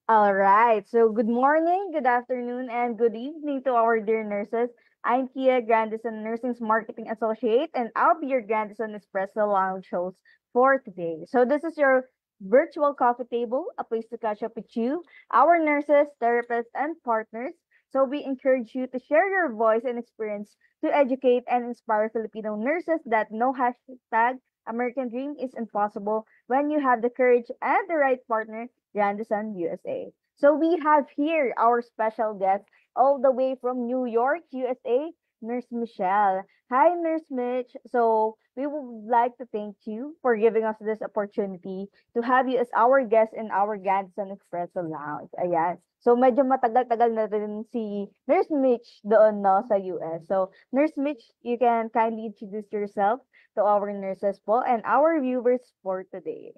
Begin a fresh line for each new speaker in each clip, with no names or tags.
All right. So good morning, good afternoon, and good evening to our dear nurses. I'm Kia Grandison, Nursing's Marketing Associate, and I'll be your Grandison Espresso Lounge host for today. So this is your virtual coffee table, a place to catch up with you, our nurses, therapists, and partners. So we encourage you to share your voice and experience to educate and inspire Filipino nurses that no hashtag American Dream is impossible when you have the courage and the right partner. Grandison, USA. So we have here our special guest all the way from New York, USA, Nurse Michelle. Hi, Nurse Mitch. So we would like to thank you for giving us this opportunity to have you as our guest in our Grandson Espresso Lounge. Ayan. So medyo matagal-tagal na rin si Nurse Mitch doon no, sa US. So Nurse Mitch, you can kindly introduce yourself to our nurses po and our viewers for today.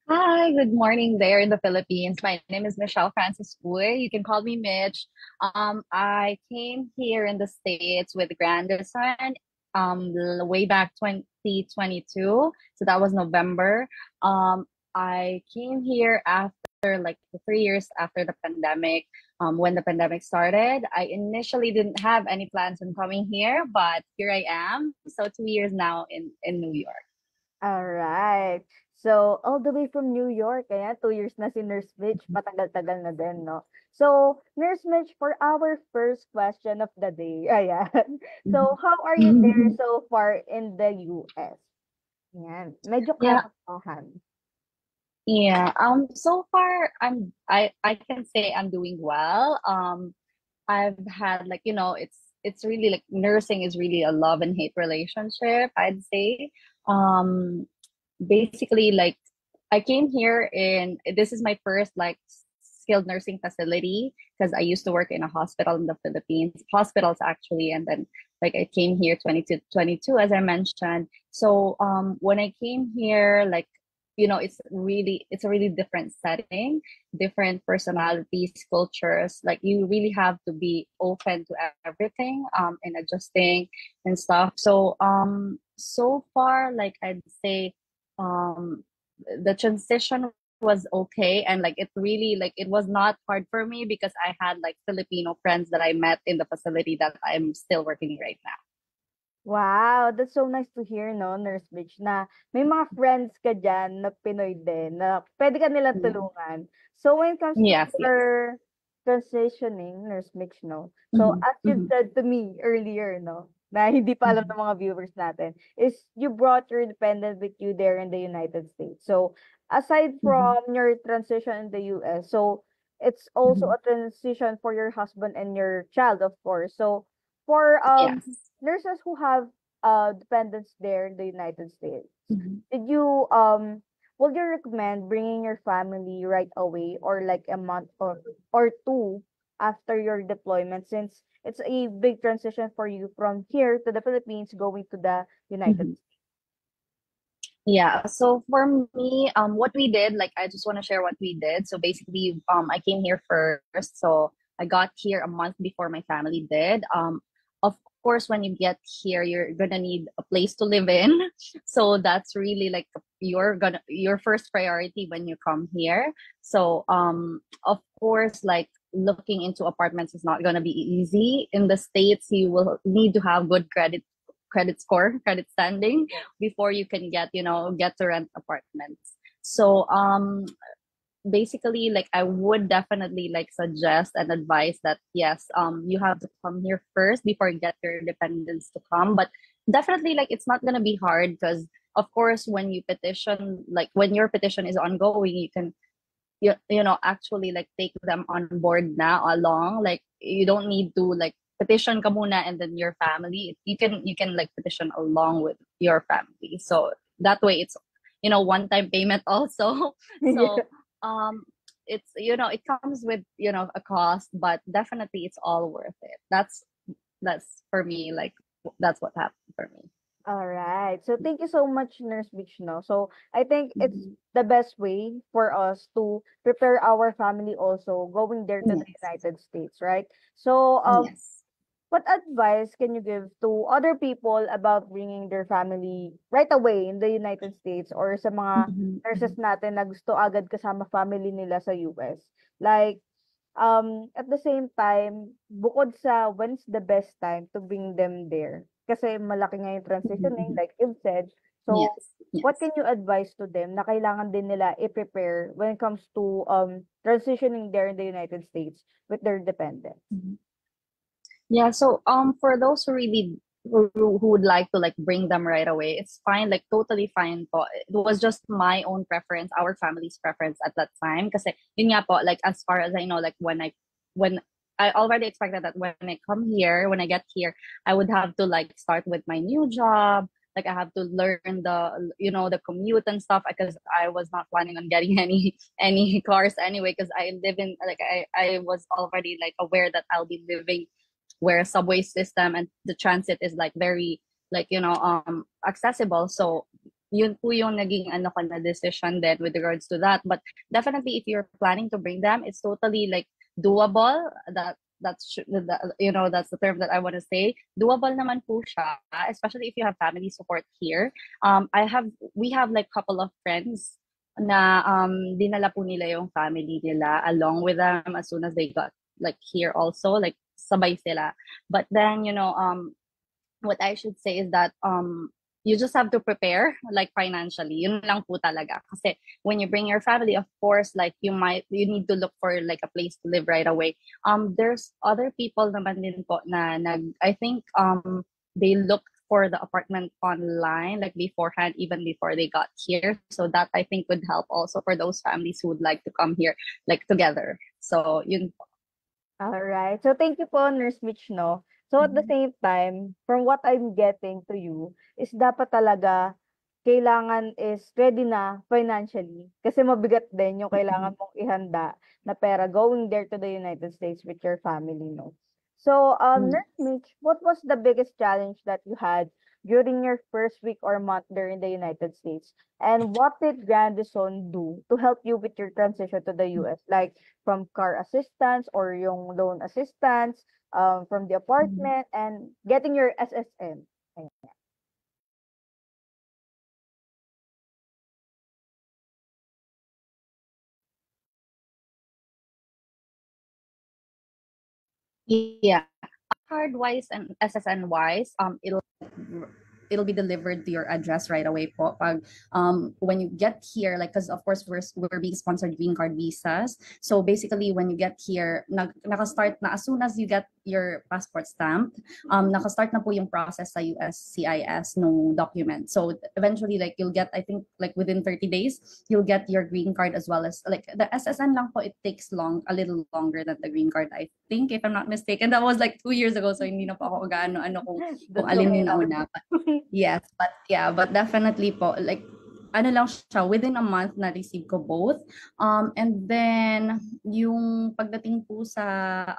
Hi, good morning there in the Philippines. My name is Michelle Francis Uy. You can call me Mitch. I came here in the States with Grandison way back 2022. So that was November. I came here after like 3 years after the pandemic. When the pandemic started, I initially didn't have any plans on coming here, but here I am. So 2 years now in New York.
Alright. So, all the way from New York, ayan, 2 years na si Nurse Mitch, matagal-tagal na din, no? So, Nurse Mitch, for our first question of the day, ayan. So, how are you there so far in the US? Ayan, medyo
Yeah,
katotohanan.
So far I can say I'm doing well. I've had like, it's really like nursing is really a love and hate relationship, I'd say. Um, Basically like I came here in this is my first like skilled nursing facility because I used to work in a hospital in the Philippines, hospitals actually, and then like I came here 2022 as I mentioned. So when I came here, like it's a really different setting, different personalities, cultures. Like you really have to be open to everything and adjusting and stuff. So so far like I'd say um the transition was okay, and like it really like it was not hard for me because I had like Filipino friends that I met in the facility that I'm still working right now.
Wow, that's so nice to hear, no, Nurse Mitch, na may mga friends ka dyan na Pinoy din, na pwede ka nilang
Yeah.
tulungan. So when it comes to
Yes, yes.
your transitioning, Nurse Mitch, no? So
Hmm.
as you
Hmm.
said to me earlier, no, na hindi pa alam
Hmm.
ng mga viewers natin, is you brought your dependent with you there in the United States. So aside
Hmm.
from your transition in the US, so it's also
Hmm.
a transition for your husband and your child, of course. So for
Yes.
nurses who have dependents there in the United States,
Hmm.
did you would you recommend bringing your family right away or like a month or two after your deployment, since it's a big transition for you from here to the Philippines going to the United
Hmm. Yeah. So for me, what we did, like I just want to share what we did. So basically, I came here first. So I got here a month before my family did. Of course, when you get here, you're gonna need a place to live in. So that's really like your first priority when you come here. So of course, like looking into apartments is not gonna be easy. In the States, you will need to have good credit score, credit standing before you can get to rent apartments. So basically like I would definitely like suggest and advise that yes, you have to come here first before you get your dependents to come. But definitely like it's not gonna be hard because of course when you petition, like when your petition is ongoing, you can actually like take them on board now along. Like you don't need to like petition ka muna and then your family, you can like petition along with your family, so that way it's one time payment also.
States?
So um it's it comes with a cost, but definitely it's all worth it. That's for me, like that's what happened for me.
All right. So thank you so much, Nurse Beach. No, so I think it's
Mhm.
the best way for us to prepare our family also going there to the
Yes.
United States, right? So
Yes.
what advice can you give to other people about bringing their family right away in the United States or sa mga
Mhm,
nurses
mhm.
natin na gusto agad kasama family nila sa US? Like, at the same time, bukod sa when's the best time to bring them there? Kasi malaki nga yung
Mhm,
transitioning,
mhm.
like you've said. So,
Yes,
what
yes.
can you advise to them na kailangan din nila i-prepare when it comes to transitioning there in the United States with their dependents?
Mhm. Yeah, so for those who really who would like to like bring them right away, it's fine, like totally fine po. It was just my own preference, our family's preference at that time. Kasi yun nga po, like as far as I know, like when I already expected that when I come here, when I get here, I would have to like start with my new job. Like I have to learn the commute and stuff because I was not planning on getting any cars anyway because I live in like I was already like aware that I'll be living where a subway system and the transit is like very like accessible. So yun po yung naging ano ko na decision then with regards to that. But definitely if you're planning to bring them, it's totally like doable. That's the term that I want to say. Doable naman po siya, especially if you have family support here. We have like couple of friends na dinala po nila yung family nila along with them as soon as they got like here also like sabay sila. But then, what I should say is that you just have to prepare like financially. Yun lang po talaga. Kasi when you bring your family, of course, like you need to look for like a place to live right away. There's other people naman din po na I think they look for the apartment online like beforehand even before they got here, so that I think would help also for those families who would like to come here like together. So yun.
Alright. So thank you po, Nurse Mitch, no? So at the
Mhm.
same time, from what I'm getting to you, is dapat talaga kailangan is ready na financially. Kasi mabigat din yung kailangan
Mhm.
mong ihanda na pera going there to the United States with your family, no? So, Nurse
Yes.
Mitch, what was the biggest challenge that you had during your first week or month there in the United States? And what did Grandison do to help you with your transition to the US? Like, from car assistance or yung loan assistance, from the
Mhm.
apartment, and getting your SSN. Ayan.
Yeah. Card wise and SSN wise, it'll be delivered to your address right away po. Pag when you get here, like because of course we're being sponsored green card visas. So basically when you get here, naka-start na as soon as you get your passport stamped, naka-start na po yung process sa USCIS no document. So eventually like you'll get, I think like within 30 days, you'll get your green card as well as like the SSN lang po, it takes a little longer than the green card, I think, if I'm not mistaken. That was like 2 years ago, so hindi na po ako gaano ano kung
That's
alin
okay
yung
lang.
nauna. But yes, but yeah, but definitely po, like ano lang siya, within a month na receive ko both. And then yung pagdating po sa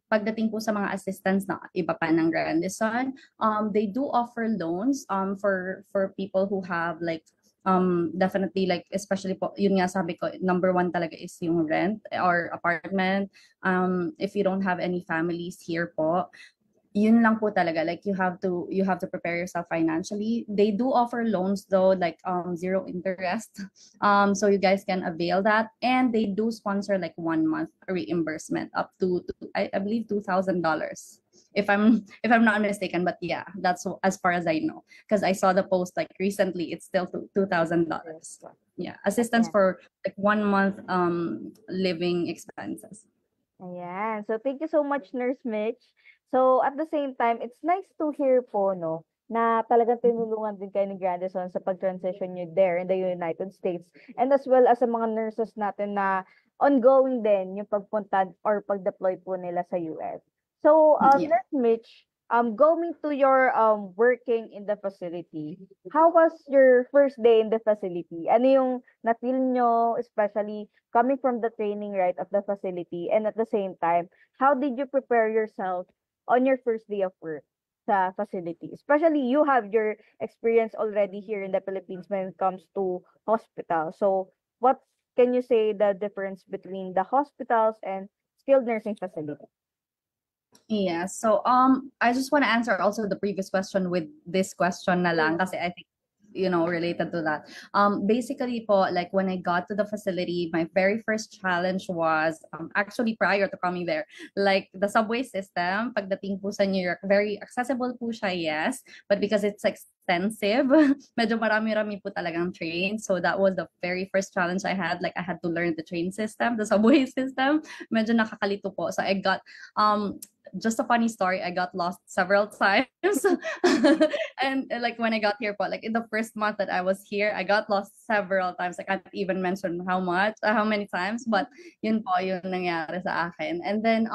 mga assistance na iba pa ng Grandison, they do offer loans for people who have like definitely like especially po yun nga sabi ko number one talaga is yung rent or apartment. If you don't have any families here po, yun lang po talaga, like you have to prepare yourself financially. They do offer loans though, like zero interest, so you guys can avail that, and they do sponsor like 1 month reimbursement up to I believe $2,000, if I'm not mistaken. But yeah, that's as far as I know, because I saw the post like recently. It's still $2,000. Yeah, assistance
Ayan.
for like 1 month living expenses.
Ayan. So, thank you so much, Nurse Mitch. So, at the same time, it's nice to hear po, no, na talagang tinulungan din kayo ni Grandison sa pag-transition nyo there in the United States. And as well as sa mga nurses natin na ongoing din yung pagpunta or pag-deploy po nila sa US. So,
Yeah.
Nurse Mitch, going to your working in the facility, how was your first day in the facility? Ano yung na-feel nyo, especially coming from the training right of the facility, and at the same time, how did you prepare yourself on your first day of work sa facility? Especially you have your experience already here in the Philippines when it comes to hospital. So what can you say the difference between the hospitals and skilled nursing facility?
Yeah, so I just want to answer also the previous question with this question na lang kasi I think related to that. Basically po, like when I got to the facility, my very first challenge was actually prior to coming there, like the subway system, pagdating po sa New York, very accessible po siya, yes, but because it's extensive, medyo marami-rami po talagang train. So that was the very first challenge I had. Like I had to learn the train system, the subway system. Medyo nakakalito po. So I got just a funny story, I got lost several times. And like when I got here po, like in the first month that I was here, I got lost several times. I can't even mention how many times, but yun po yung nangyari sa akin. And then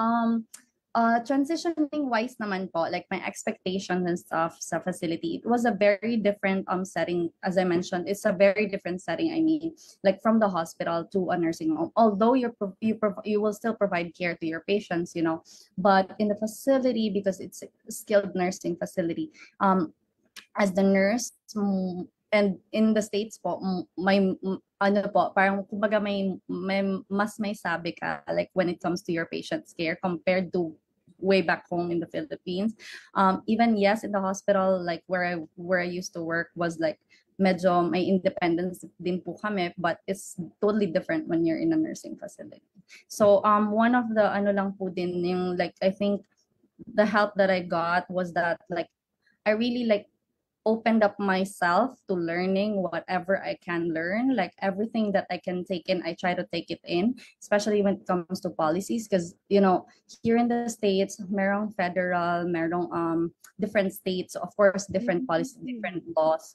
transitioning wise naman po, like my expectations and stuff sa facility, it was a very different setting. As I mentioned, it's a very different setting. I mean, like from the hospital to a nursing home. Although you will still provide care to your patients, but in the facility, because it's a skilled nursing facility, as the nurse, and in the States po, ano po, parang kumbaga may sabi ka, like when it comes to your patient's care compared to way back home in the Philippines. Even yes, in the hospital, like where I used to work was like medyo may independence din po kami, but it's totally different when you're in a nursing facility. So one of the ano lang po din yung like I think the help that I got was that like I really like opened up myself to learning whatever I can learn, like everything that I can take in, I try to take it in, especially when it comes to policies. Because here in the States, merong federal, merong different states, of course, different policies, different laws.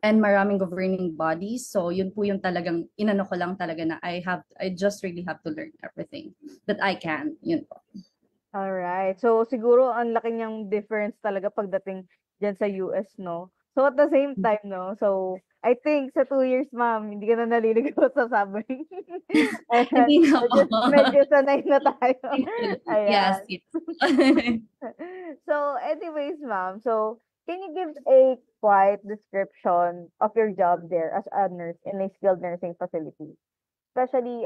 And maraming governing bodies. So yun po yung talagang inano ko lang talaga na I just really have to learn everything that I can, yun po.
Alright. So, siguro ang laki niyang difference talaga pagdating diyan sa US, 'no? So, at the same time, 'no, so I think sa 2 years, ma'am, hindi ka na naliligaw sa subway. Ayan,
Hindi na po.
medyo sanay na tayo.
Yes,
Ayan.
yes.
So, anyways, ma'am, so can you give a quiet description of your job there as a nurse in a skilled nursing facility? Especially,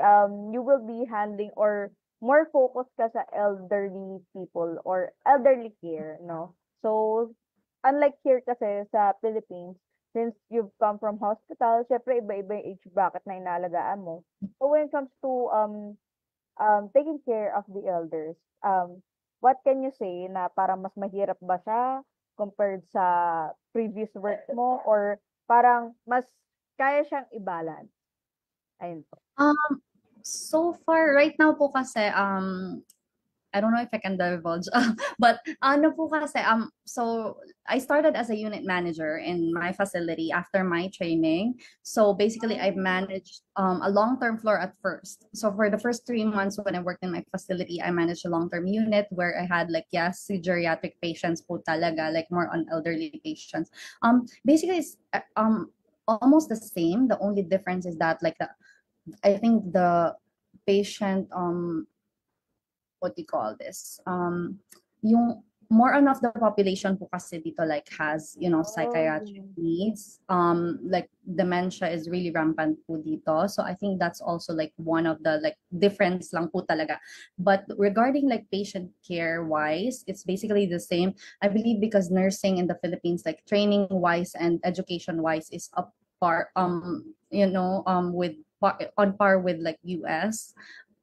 you will be handling or more focused ka sa elderly people or elderly care, no? So, unlike here kasi sa Philippines, since you've come from hospital, syempre iba-iba yung age bracket na inalagaan mo. So, when it comes to taking care of the elders, what can you say na parang mas mahirap ba siya compared sa previous work mo or parang mas kaya siyang i-balance? Ayun po.
So far, right now po kasi, I don't know if I can divulge, but ano po kasi, so I started as a unit manager in my facility after my training. So basically, I managed a long-term floor at first. So for the first 3 months when I worked in my facility, I managed a long-term unit where I had like, yes, geriatric patients po talaga, like more on elderly patients. Basically, it's almost the same. The only difference is that like I think the patient what do you call this? Yung more on of the population po kasi dito like has, psychiatric
Oh.
needs. Like dementia is really rampant po dito. So I think that's also like one of the like difference lang po talaga. But regarding like patient care wise, it's basically the same. I believe because nursing in the Philippines, like training wise and education wise is up par with on par with like US.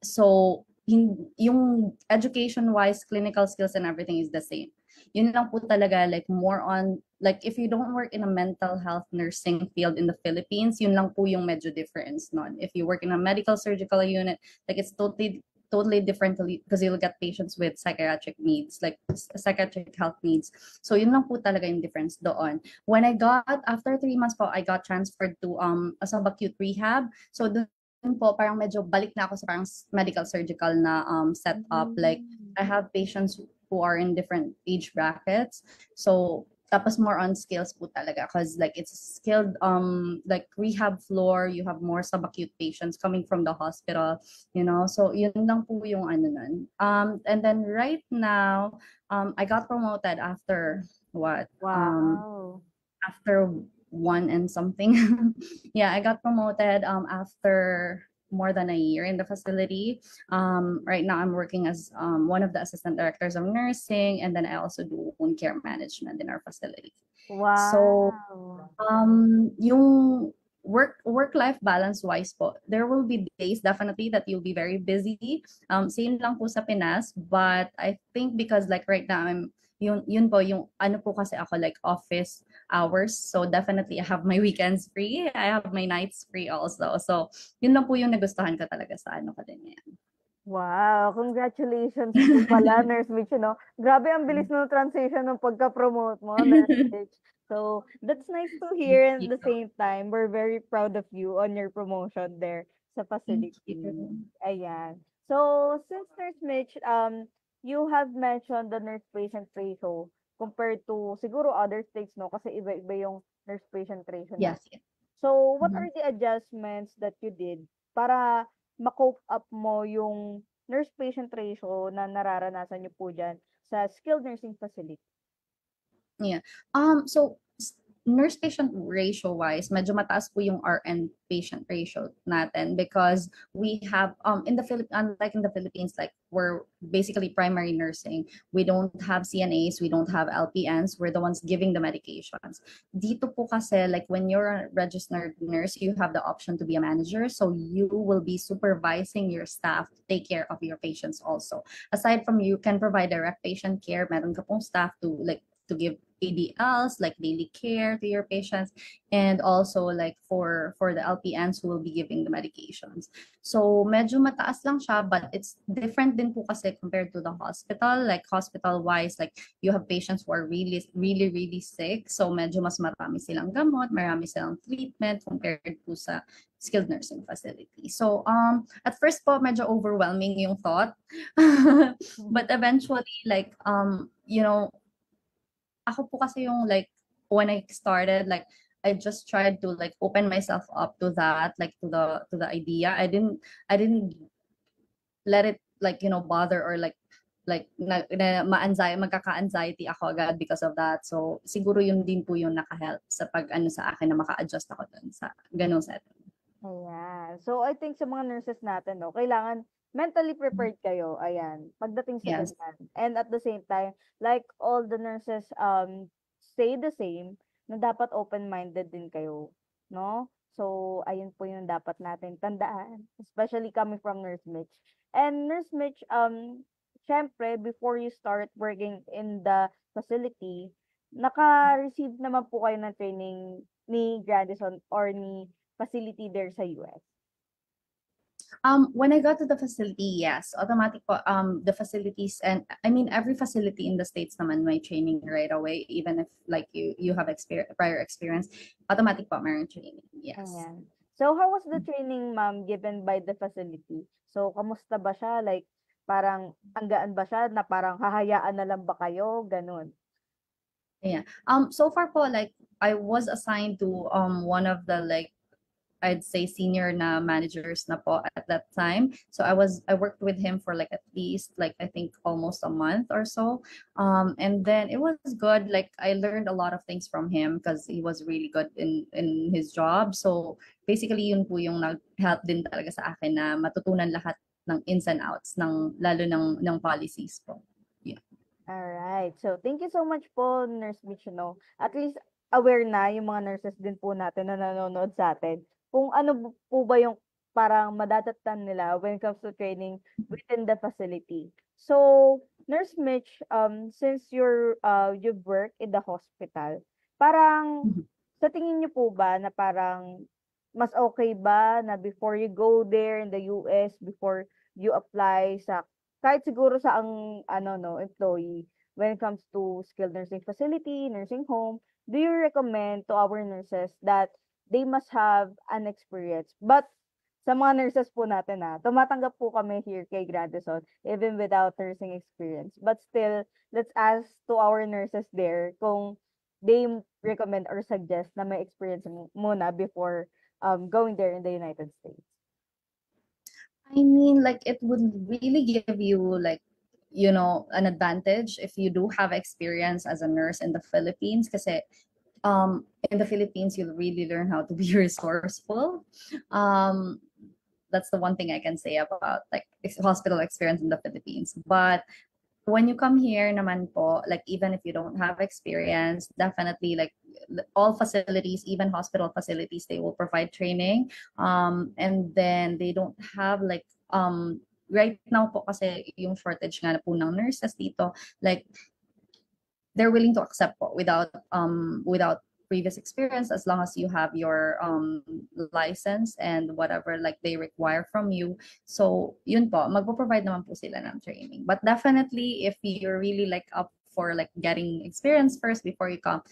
So yung education-wise, clinical skills and everything is the same. Yun lang po talaga, like more on, like if you don't work in a mental health nursing field in the Philippines, yun lang po yung medyo difference nun. If you work in a medical surgical unit, like it's totally different because you'll get patients with psychiatric needs, like psychiatric health needs. So yun lang po talaga yung difference doon. When after 3 months po, I got transferred to a subacute rehab. So po, parang medyo balik na ako sa parang medical surgical na setup. Like, I have patients who are in different age brackets. So, tapos more on skills po talaga because like it's skilled like rehab floor, you have more subacute patients coming from the hospital, so yun lang po yung ano nun. And then right now I got promoted after what
Wow.
after one and something. Yeah, I got promoted after more than a year in the facility. Right now, I'm working as one of the assistant directors of nursing, and then I also do wound care management in our facility. So,
Wow.
yung work-life balance wise po, there will be days definitely that you'll be very busy. Same lang po sa Pinas, but I think because like right now I'm yun po yung ano po kasi ako like office hours. So definitely I have my weekends free. I have my nights free also. So yun lang po yung nagustuhan ko talaga sa ano ko din ngayon.
Wow, congratulations po pala, Nurse Mitch, no? Grabe ang bilis ng transition ng pagka-promote mo, Nurse Mitch. So, that's nice to
Thank
hear, and
you.
at the same time, we're very proud of you on your promotion there sa
Thank
facility.
you.
Ayan. So, since Nurse Mitch, you have mentioned the nurse-patient ratio compared to siguro other states, no? Kasi iba-iba yung nurse-patient ratio na.
Yes. Yes.
So, what
Mhm.
are the adjustments that you did para ma-cope up mo yung nurse-patient ratio na nararanasan niyo po diyan sa skilled nursing facility?
Yeah. So nurse patient ratio wise, medyo mataas po yung RN patient ratio natin because we have in the unlike in the Philippines, like we're basically primary nursing. We don't have CNAs, we don't have LPNs, we're the ones giving the medications. Dito po kasi like when you're a registered nurse, you have the option to be a manager, so you will be supervising your staff to take care of your patients also. Aside from you can provide direct patient care, meron ka pong staff to give ADLs, like daily care to your patients, and also like for the LPNs who will be giving the medications. So medyo mataas lang siya, but it's different din po kasi compared to the hospital. Like hospital-wise, like you have patients who are really sick. So medyo mas marami silang gamot, marami silang treatment compared po sa skilled nursing facility. So at first po medyo overwhelming yung thought. But eventually like ako po kasi yung like when I started like I just tried to like open myself up to that, like to the idea. I didn't let it like bother or like ma-anxiety, magkaka-anxiety ako agad because of that. So siguro yun din po yung naka-help sa pag ano sa akin na maka-adjust ako dun sa ganung setting.
Ayan. So, I think sa mga nurses natin 'no, kailangan mentally prepared kayo, ayan, pagdating sa
Yes.
ganyan. And at the same time, like all the nurses, say the same, na dapat open-minded din kayo, 'no? So, ayun po yung dapat natin tandaan, especially coming from Nurse Mitch. And Nurse Mitch, siyempre before you start working in the facility, naka-receive naman po kayo ng training ni Grandison or ni facility there sa US?
When I got to the facility, yes, automatic po, the facilities and I mean every facility in the States naman may training right away, even if like you have prior experience, automatic po meron training. Yes.
Ayan. So, how was the training, ma'am, given by the facility? So, kamusta ba siya? Like, parang ang gaan ba siya na parang hahayaan na lang ba kayo, gano'n?
Yeah. So far po like I was assigned to one of the like I'd say senior na managers na po at that time. So I worked with him for like at least like I think almost a month or so. And then it was good. Like I learned a lot of things from him because he was really good in his job. So basically yun po yung nag-help din talaga sa akin na matutunan lahat ng ins and outs ng lalo ng policies po. Yeah.
Alright. So, thank you so much po, Nurse Mitch, 'no. At least aware na yung mga nurses din po natin na nanonood sa'tin kung ano po ba yung parang madadatnan nila when it comes to training within the facility. So, Nurse Mitch, since you've worked in the hospital, parang
Mhm.
sa tingin niyo po ba na parang mas okay ba na before you go there in the US, before you apply sa kahit siguro sa ang ano 'no, employee, when it comes to skilled nursing facility, nursing home, do you recommend to our nurses that they must have an experience? But sa mga nurses po natin, tumatanggap po kami here kay Grandison even without nursing experience. But still, let's ask to our nurses there kung they recommend or suggest na may experience muna before, going there in the United States.
I mean, like it would really give you like, an advantage if you do have experience as a nurse in the Philippines. Because in the Philippines, you'll really learn how to be resourceful. Um, that's the one thing I can say about like hospital experience in the Philippines. But when you come here naman po, like even if you don't have experience, definitely like all facilities, even hospital facilities, they will provide training. And then they don't have like right now po kasi yung shortage nga na po ng nurses dito, like they're willing to accept po without previous experience as long as you have your license and whatever like they require from you. So yun po, magpo-provide naman po sila ng training. But definitely if you're really like up for like getting experience first before you come,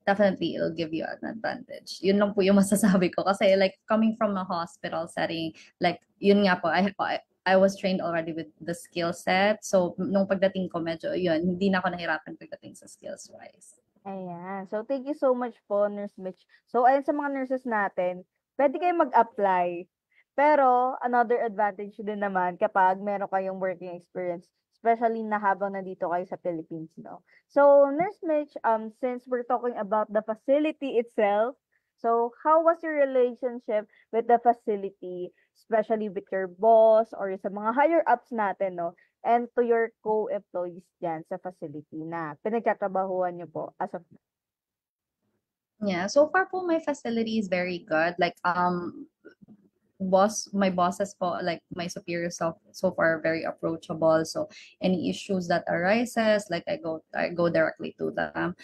definitely it'll give you an advantage. Yun lang po yung masasabi ko kasi like coming from a hospital setting, like yun nga po, I was trained already with the skill set. So nung pagdating ko medyo yun, hindi na ako nahirapan pagdating sa skills wise.
Ayan. So, thank you so much po, Nurse Mitch. So, ayun sa mga nurses natin, pwede kayong mag-apply. Pero, another advantage din naman kapag meron kayong working experience, especially na habang nandito kayo sa Philippines, no? So, Nurse Mitch, since we're talking about the facility itself, so how was your relationship with the facility, especially with your boss or sa mga higher ups natin, no? And to your co-employees diyan sa facility na pinagtatrabahuhan niyo po as of
Yeah, so far po my facility is very good. Like my bosses po, like my superiors so far are very approachable. So any issues that arises, like I go directly to them.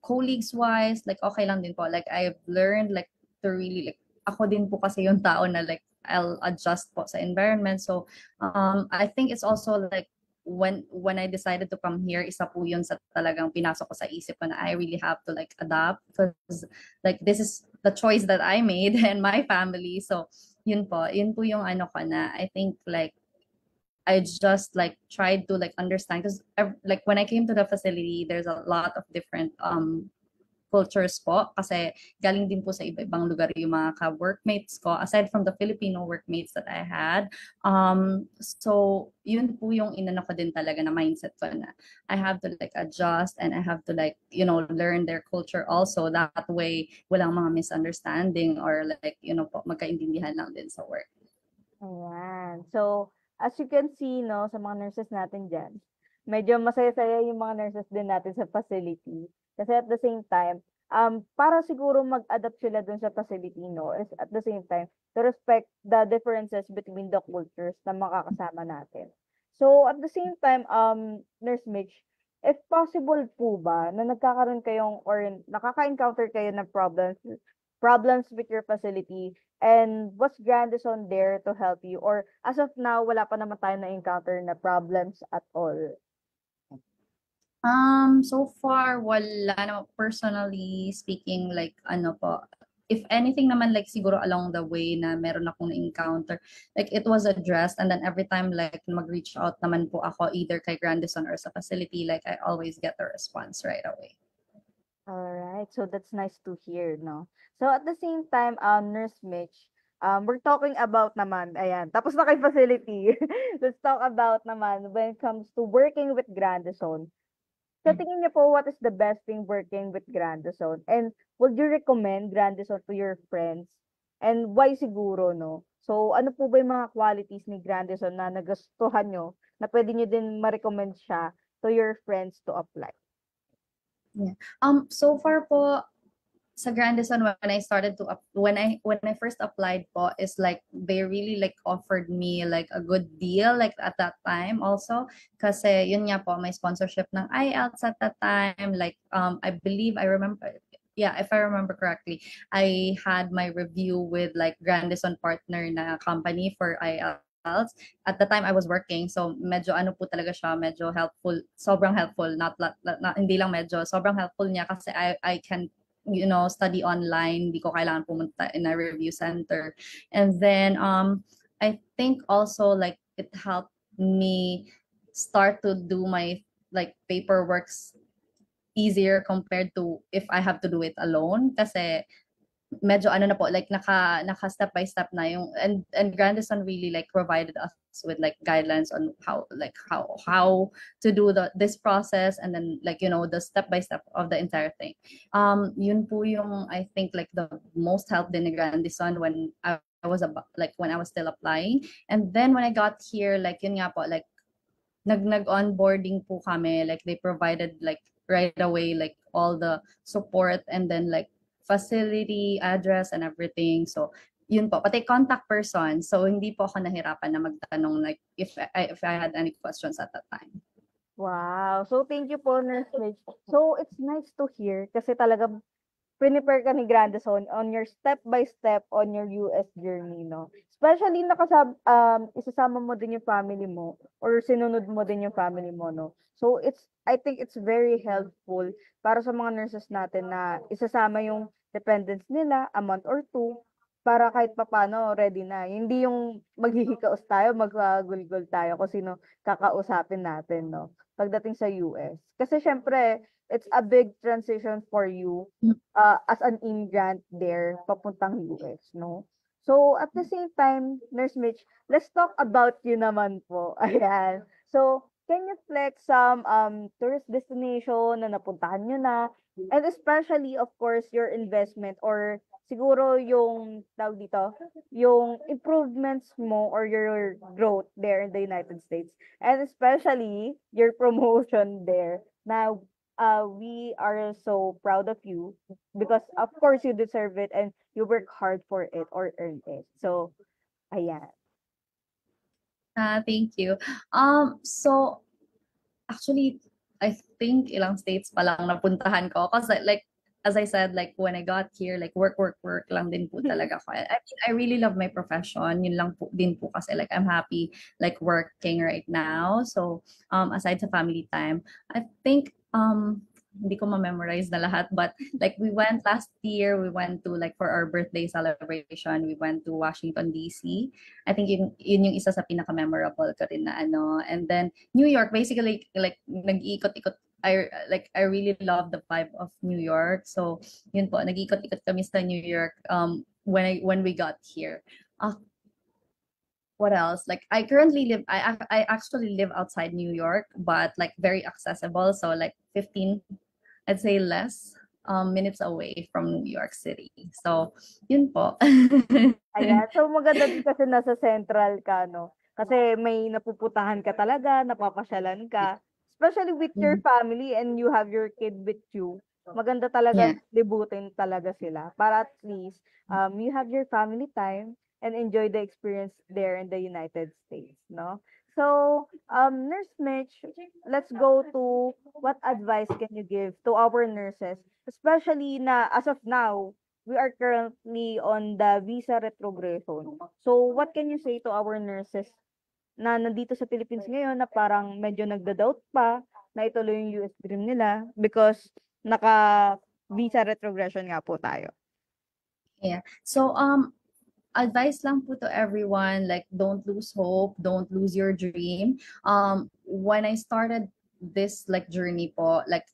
Colleagues wise, like okay lang din po. Like I've learned like to really like ako din po kasi yung tao na like I'll adjust po sa environment. So I think it's also like when I decided to come here, isa po yun sa talagang pinasok ko sa isip ko na I really have to like adapt because like this is the choice that I made and my family. So yun po yung ano ko na I think like I just like tried to like understand because like when I came to the facility, there's a lot of different cultures po kasi galing din po sa iba-ibang lugar yung mga ka-workmates ko aside from the Filipino workmates that I had. So yun po yung inano ko din talaga na mindset ko na I have to like adjust and I have to like learn their culture also, that way walang mga misunderstanding or like po magkaintindihan lang din sa work.
Ayan. So, as you can see, no, sa mga nurses natin dyan, medyo masaya-saya yung mga nurses din natin sa facility. Kasi at the same time, para siguro mag-adapt sila dun sa facility, no, is at the same time, to respect the differences between the cultures na makakasama natin. So, at the same time, Nurse Mitch, if possible po ba na nagkakaroon kayong or nakaka-encounter kayo ng problems with your facility, and was Grandison there to help you? Or as of now, wala pa naman tayo na-encounter na problems at all?
So far, wala naman personally speaking, like ano po, if anything naman like siguro along the way na meron akong na-encounter, like it was addressed and then every time like mag-reach out naman po ako either kay Grandison or sa facility, like I always get the response right away.
Alright, so that's nice to hear, no? So at the same time, Nurse Mitch, we're talking about naman, ayan, tapos na kay facility. Let's talk about naman when it comes to working with Grandison. Sa tingin niyo po, what is the best thing working with Grandison? And would you recommend Grandison to your friends? And why siguro, no? So, ano po ba yung mga qualities ni Grandison na nagustuhan nyo na pwede nyo din ma-recommend siya to your friends to apply?
Yeah. So far po, sa Grandison when I started to when I first applied po is like they really like offered me like a good deal like at that time also kasi yun nga po may sponsorship ng IELTS at that time, like I believe I remember, yeah, if I remember correctly, I had my review with like Grandison partner na company for IELTS. At the time I was working, so medyo ano po talaga siya, medyo helpful, sobrang helpful, not hindi lang medyo, sobrang helpful niya kasi I can study online, di ko kailangan pumunta in a review center. And then I think also like it helped me start to do my like paperworks easier compared to if I have to do it alone kasi medyo ano na po, like naka step by step na yung and Grandison really like provided us with like guidelines on how to do this process and then like the step by step of the entire thing. Yun po yung I think like the most help din ni Grandison when I was about like when I was still applying. And then when I got here, like yun nga po, like nag-onboarding po kami, like they provided like right away like all the support and then like facility, address and everything. So yun po, pati contact person. So hindi po ako nahirapan na magtanong like if I had any questions at that time.
Wow. So, thank you po, Nurse Mitch. So, it's nice to hear kasi talagang prepare ka ni Grandison on your step by step on your US journey, no? Especially isasama mo din yung family mo or sinunod mo din yung family mo, no? So, I think it's very helpful para sa mga nurses natin na isasama yung dependents nila a month or two para kahit papano ready na. Hindi yung maghihikaos tayo, magagulgol tayo kung sino kakausapin natin, no? Pagdating sa US. Kasi syempre, it's a big transition for you as an immigrant there papuntang US, no? So, at the same time, Nurse Mitch, let's talk about you naman po. Ayan. So, can you flex some tourist destination na napuntahan nyo na? And especially, of course, your investment or siguro yung tawag dito, yung improvements mo or your growth there in the United States. And especially your promotion there. Now, we are so proud of you because of course you deserve it and you work hard for it or earn it. So, ayan.
Thank you. So actually, I think ilang states pa lang napuntahan ko. Kasi like, as I said, like when I got here, like work lang din po talaga ko. I mean, I really love my profession. Yun lang po din po kasi like I'm happy like working right now. So, aside sa family time, I think hindi ko ma-memorize na lahat, but like we went last year, we went to like for our birthday celebration, we went to Washington DC. I think yun yung isa sa pinaka-memorable ko rin na ano. And then New York, basically like nag-iikot-ikot. I really love the vibe of New York. So yun po, nag-iikot-ikot kami sa New York when we got here. What else? Like I currently live I actually live outside New York, but like very accessible. So like 15, I'd say less minutes away from New York City. So yun po.
Ayan. So, maganda din kasi nasa central ka, no? Kasi may napuputahan ka talaga, napapasyalan ka. Especially with your family and you have your kid with you. Maganda talaga
Yeah.
libutin talaga sila para at least you have your family time and enjoy the experience there in the United States, no? So, Nurse Mitch, let's go to what advice can you give to our nurses, especially na as of now, we are currently on the visa retrogression. So, what can you say to our nurses na nandito sa Philippines ngayon na parang medyo nagda-doubt pa na ituloy yung US dream nila because naka-visa retrogression nga po tayo?
Yeah. So advice lang po to everyone, like don't lose hope, don't lose your dream. When I started this like journey po, like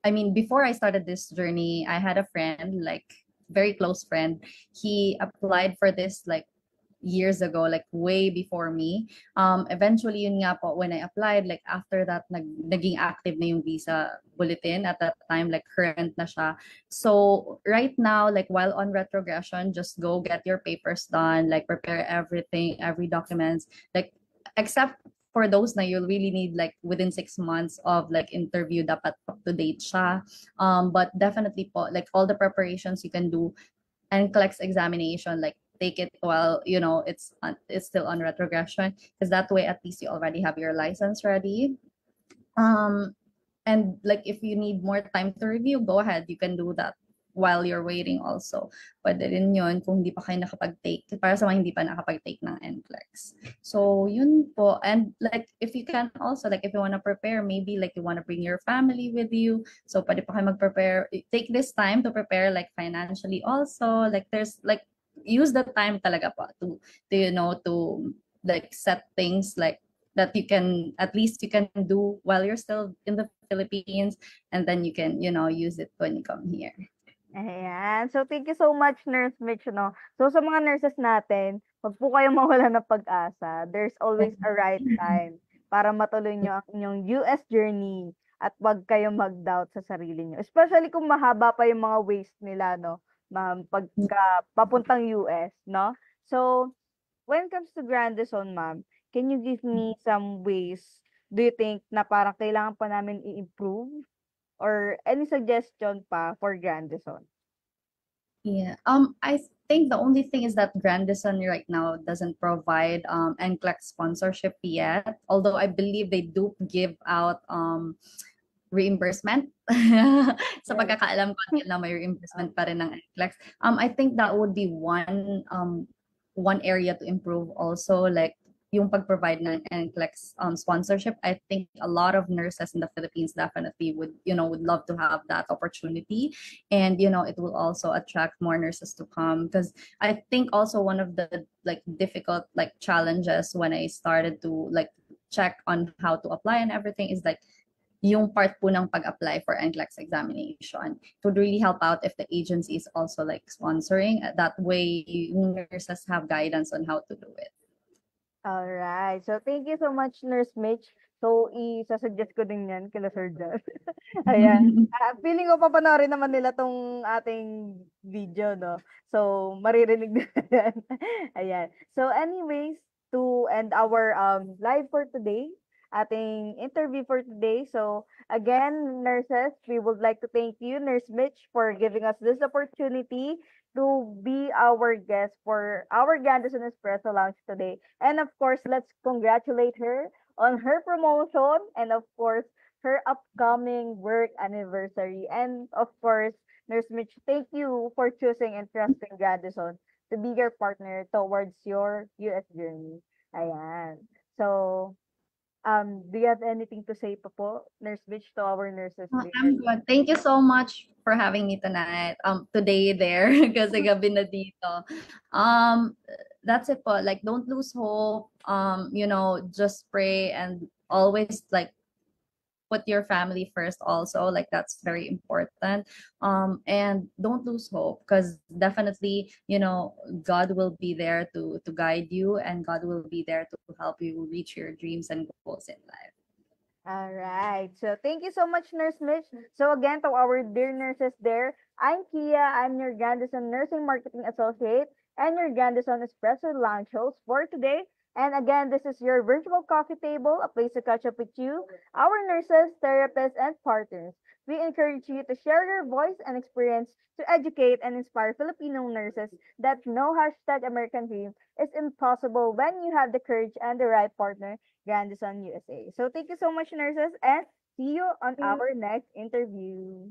I mean before I started this journey, I had a friend, like very close friend. He applied for this like years ago, like way before me. Eventually, yun nga po, when I applied, like after that, naging active na yung visa bulletin at that time, like current na siya. So right now, like while on retrogression, just go get your papers done, like prepare everything, every documents, like except for those na you'll really need like within 6 months of like interview dapat up to date siya. But definitely po, like all the preparations you can do and NCLEX examination, like take it while it's still on retrogression, because that way at least you already have your license ready. And like if you need more time to review, go ahead, you can do that while you're waiting also. Pwede rin yun kung hindi pa kayo nakapag-take, para sa mga hindi pa nakapag-take ng NCLEX. So yun po. And like if you can also, like if you want to prepare, maybe like you want to bring your family with you, so pwede pa kayo mag-prepare. Take this time to prepare like financially also, like there's like use the time talaga po to like set things like that you can at least you can do while you're still in the Philippines, and then you can use it when you come here.
Ayan. So, thank you so much, Nurse Mitch, no? So, sa mga nurses natin, wag po kayong mawala ng pag-asa. There's always a right time para matuloy nyo ang inyong US journey at wag kayong mag-doubt sa sarili nyo. Especially kung mahaba pa yung mga ways nila, no? Pagka papuntang US, no? So, when it comes to Grandison, ma'am, can you give me some ways do you think na parang kailangan pa namin i-improve or any suggestion pa for Grandison?
Yeah. I think the only thing is that Grandison right now doesn't provide NCLEX sponsorship yet. Although I believe they do give out reimbursement. Sa
Right.
pagkakaalam ko nila may reimbursement pa rin ng NCLEX. I think that would be one area to improve also, like yung pag-provide ng NCLEX sponsorship. I think a lot of nurses in the Philippines definitely would love to have that opportunity, and it will also attract more nurses to come, because I think also one of the like difficult like challenges when I started to like check on how to apply and everything is like yung part po ng pag-apply for NCLEX examination. It would really help out if the agency is also like sponsoring. That way, yung nurses have guidance on how to do it.
Alright. So, thank you so much, Nurse Mitch. So, isa-suggest ko din yan kila Sir John. Ayan. Feeling ko papanoorin naman nila tong ating video, no? So, maririnig nila yan. Ayan. So, anyways, to end our live for today, ating interview for today. So, again, nurses, we would like to thank you, Nurse Mitch, for giving us this opportunity to be our guest for our Grandison Espresso Lounge today. And of course, let's congratulate her on her promotion and of course, her upcoming work anniversary. And of course, Nurse Mitch, thank you for choosing and trusting Grandison to be your partner towards your US journey. Ayan. So, do you have anything to say pa po, Nurse Mitch, to our nurses there?
I'm good. Thank you so much for having me tonight. Today there kasi gabi na dito. Um, that's it po. Like don't lose hope. Just pray and always like put your family first also, like that's very important. And don't lose hope, because definitely God will be there to guide you, and God will be there to help you reach your dreams and goals in life.
All right. So thank you so much, Nurse Mitch. So again, to our dear nurses there, I'm Kia. I'm your Grandison Nursing Marketing Associate and your Grandison Espresso Lounge host for today. And again, this is your virtual coffee table, a place to catch up with you, our nurses, therapists, and partners. We encourage you to share your voice and experience to educate and inspire Filipino nurses that no hashtag American dream is impossible when you have the courage and the right partner. Grandison USA. So thank you so much, nurses, and see you on our next interview.